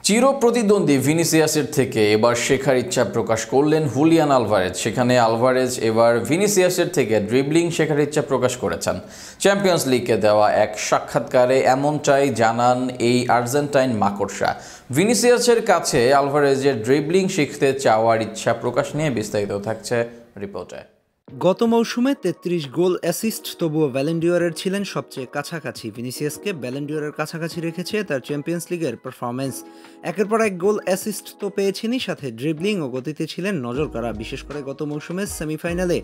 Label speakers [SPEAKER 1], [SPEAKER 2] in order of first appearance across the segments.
[SPEAKER 1] চিরপ্রতিদ্বন্দ্বী ভিনিসিয়াসের থেকে এবার শেখার ইচ্ছা প্রকাশ করলেন হুলিয়ান আলভারেজ। সেখানে আলভারেজ এবার ভিনিসিয়াসের থেকে ড্রিবলিং শেখার ইচ্ছা প্রকাশ করেছেন। চ্যাম্পিয়ন্স লিগে দেওয়া এক সাক্ষাৎকারে এমনটাই জানান এই আর্জেন্টাইন মাকড়সা। ভিনিসিয়াসের কাছে আলভারেজের ড্রিবলিং শিখতে চাওয়ার ইচ্ছা প্রকাশ নিয়ে বিস্তারিত থাকছে রিপোর্টে।
[SPEAKER 2] গত মৌসুমে ৩৩ গোল অ্যাসিস্ট, তবুও ব্যালন ডি'অরের ছিলেন সবচেয়ে কাছাকাছি। ভিনিসিয়াসকে ব্যালন ডি'অরের কাছাকাছি রেখেছে তার চ্যাম্পিয়ন্স লিগের পারফরম্যান্স। একের পর এক গোল অ্যাসিস্ট তো পেয়েছেনই, সাথে ড্রিবলিং ও গতিতে ছিলেন নজর কাড়া। বিশেষ করে গত মৌসুমের সেমিফাইনালে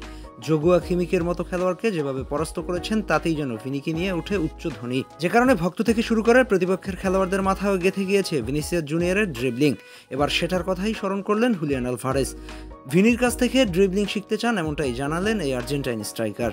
[SPEAKER 2] জোগুয়া কিমিকের মতো খেলোয়াড়কে যেভাবে পরাস্ত করেছেন, তাতেই যেন ভিনিকে নিয়ে উঠে উচ্চধ্বনি, যে কারণে ভক্ত থেকে শুরু করে প্রতিপক্ষের খেলোয়াড়দের মাথায় গেঁথে গিয়েছে ভিনিসিয়াস জুনিয়রের ড্রিবলিং। এবার সেটার কথাই স্মরণ করলেন হুলিয়ান আলভারেজ। ভিনির কাছ থেকে ড্রিবলিং শিখতে চান, এমনটাই জানালেন এই আর্জেন্টাইন স্ট্রাইকার।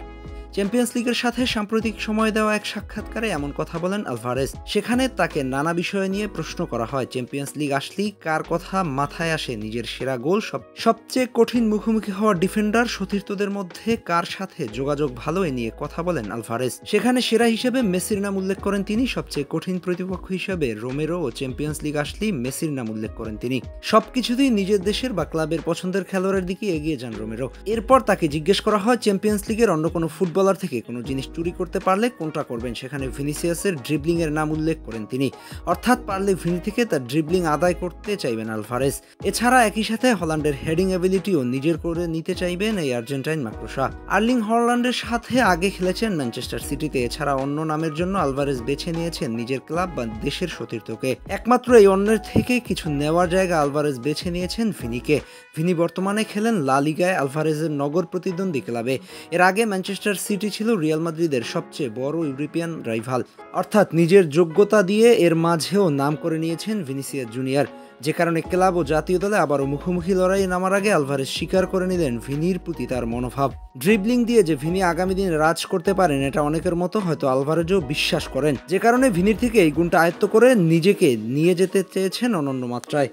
[SPEAKER 2] চ্যাম্পিয়ন্স লিগের সাথে সাম্প্রতিক সময় দেওয়া এক সাক্ষাৎকারে এমন কথা বলেন আলভারেজ। সেখানে তাকে নানা বিষয় নিয়ে প্রশ্ন করা হয়। চ্যাম্পিয়ন্স লিগ আসলেই কার কথা মাথায় আসে? নিজের সেরা গোল, সবচেয়ে কঠিন মুখোমুখি হওয়া ডিফেন্ডার, সতীর্থদের মধ্যে কার সাথে যোগাযোগ ভালো, এ নিয়ে কথা বলেন আলভারেজ। সেখানে সেরা হিসেবে মেসির নাম উল্লেখ করেন তিনি। সবচেয়ে কঠিন প্রতিপক্ষ হিসেবে রোমেরো ও চ্যাম্পিয়ন্স লিগ আসলেই মেসির নাম উল্লেখ করেন তিনি। সবকিছুতেই নিজের দেশের বা ক্লাবের পছন্দের খেলোয়াড়ের দিকে এগিয়ে যান রোমেরো। এরপর তাকে জিজ্ঞেস করা হয় চ্যাম্পিয়ন্স লিগের অন্য কোনো ফুটবলার থেকে কোনো জিনিস চুরি করতে পারলে কোনটা করবেন। সেখানে ভিনিসিয়াসের ড্রিবলিং এর নাম উল্লেখ করেন তিনি। অর্থাৎ পারলে ভিনি থেকে তার ড্রিবলিং আদায় করতে চাইবেন আলভারেজ। এছাড়া একই সাথে হল্যান্ডের হেডিং অ্যাবিলিটিও নিজের করে নিতে চাইবেন এই আর্জেন্টাইন মাকড়সা। আর্লিং হল্যান্ডের সাথে আগে খেলেছেন ম্যানচেস্টার সিটিতে। এছাড়া অন্য নামের জন্য আলভারেজ বেছে নিয়েছেন নিজের ক্লাব বা দেশের সতীর্থকে। একমাত্র এই অন্যের থেকে কিছু নেওয়ার জায়গা আলভারেজ বেছে নিয়েছেন ভিনিকে। ভিনি বর্তমানে খেলেন লা লিগায় আলভারেজের নগর প্রতিদ্বন্দ্বী ক্লাবে। এর আগে ম্যানচেস্টার সিটি ছিল রিয়াল মাদ্রিদের সবচেয়ে বড় ইউরোপিয়ান রাইভাল। অর্থাৎ নিজের যোগ্যতা দিয়ে এর মাঝেও নাম করে নিয়েছেন ভিনিসিয়াস জুনিয়র, যে কারণে ক্লাব ও জাতীয় দলে আবারও মুখোমুখি লড়াইয়ে নামার আগে আলভারেজ স্বীকার করে নিলেন ভিনির প্রতি তার মনোভাব। ড্রিবলিং দিয়ে যে ভিনি আগামী দিনে রাজ করতে পারেন, এটা অনেকের মতো হয়তো আলভারেজও বিশ্বাস করেন, যে কারণে ভিনির থেকে এই গুণটা আয়ত্ত করে নিজেকে নিয়ে যেতে চেয়েছেন অনন্য মাত্রায়।